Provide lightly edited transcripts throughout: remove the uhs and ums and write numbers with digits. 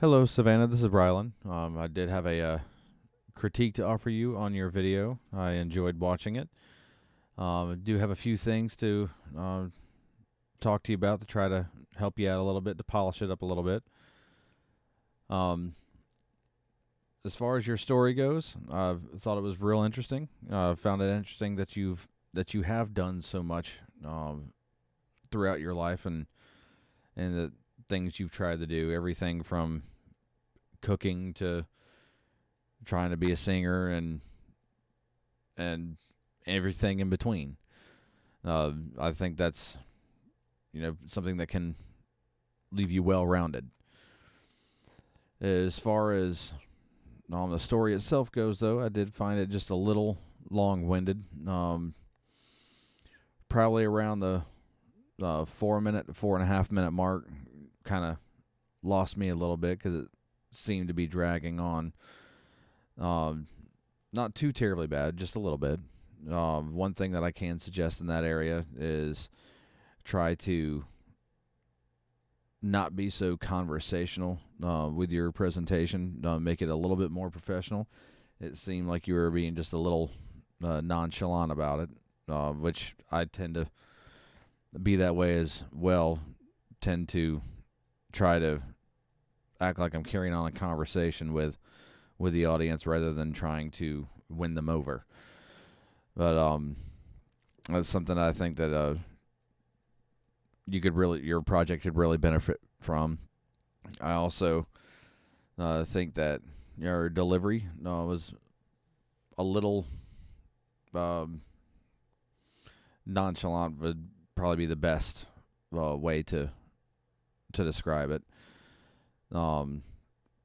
Hello, Savannah. This is Rylan. I did have a critique to offer you on your video. I enjoyed watching it. I do have a few things to talk to you about to try to help you out a little bit, to polish it up a little bit. Um, as far as your story goes, I thought it was real interesting. Found it interesting that you have done so much throughout your life, and the things you've tried to do, everything from cooking to trying to be a singer and everything in between. I think that's something that can leave you well rounded. As far as the story itself goes, though, I did find it just a little long winded. Probably around the 4 minute to 4.5 minute mark, kind of lost me a little bit because it seemed to be dragging on. Not too terribly bad, just a little bit. One thing that I can suggest in that area is try to not be so conversational with your presentation. Make it a little bit more professional. It seemed like you were being just a little nonchalant about it, which I tend to be that way as well. Tend to try to act like I'm carrying on a conversation with the audience rather than trying to win them over. But that's something I think that your project could really benefit from. I also think that your delivery was a little nonchalant. Would probably be the best way to describe it. You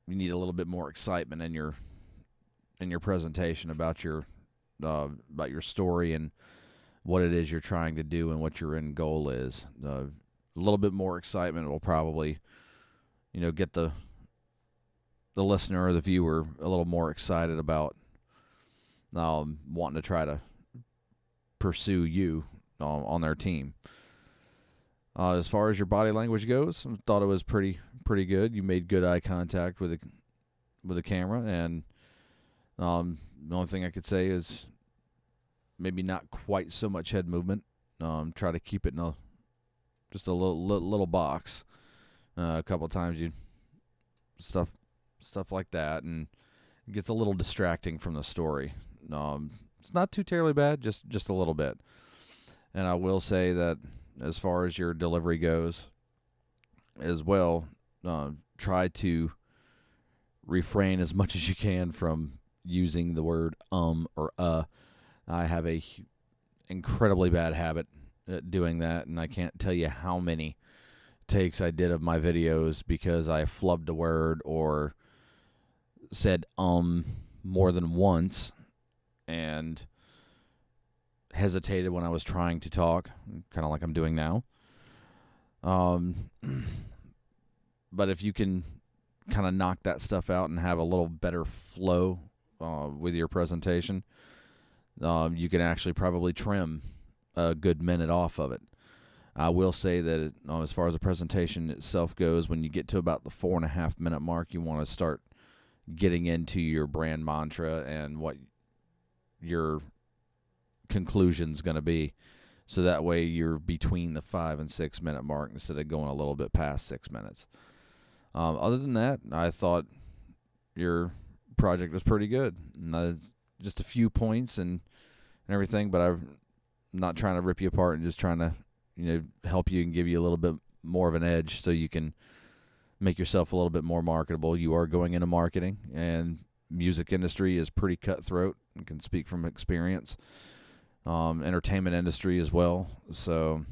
need a little bit more excitement in your presentation about your story and what it is you're trying to do and what your end goal is. A little bit more excitement will probably, get the listener or the viewer a little more excited about wanting to try to pursue you on their team. As far as your body language goes, I thought it was pretty good. You made good eye contact with the camera, and the only thing I could say is maybe not quite so much head movement. Try to keep it in just a little box. A couple of times you stuff like that, and it gets a little distracting from the story. It's not too terribly bad, just a little bit. And I will say that as far as your delivery goes as well, try to refrain as much as you can from using the word or I have a incredibly bad habit at doing that, and I can't tell you how many takes I did of my videos because I flubbed a word or said more than once and hesitated when I was trying to talk, kind of like I'm doing now. But if you can kind of knock that stuff out and have a little better flow with your presentation, you can actually probably trim a good minute off of it. I will say that as far as the presentation itself goes, when you get to about the 4.5 minute mark, you want to start getting into your brand mantra and what your conclusion's going to be, so that way you're between the 5 and 6 minute mark instead of going a little bit past 6 minutes. Other than that, I thought your project was pretty good. Just a few points and everything, but I'm not trying to rip you apart and just trying to help you and give you a little bit more of an edge so you can make yourself a little bit more marketable. You are going into marketing, and music industry is pretty cutthroat and can speak from experience. Entertainment industry as well. So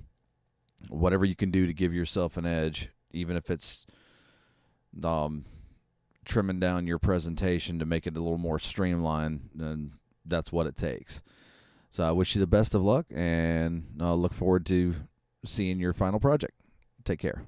whatever you can do to give yourself an edge, even if it's trimming down your presentation to make it a little more streamlined, then that's what it takes. So I wish you the best of luck, and look forward to seeing your final project. Take care.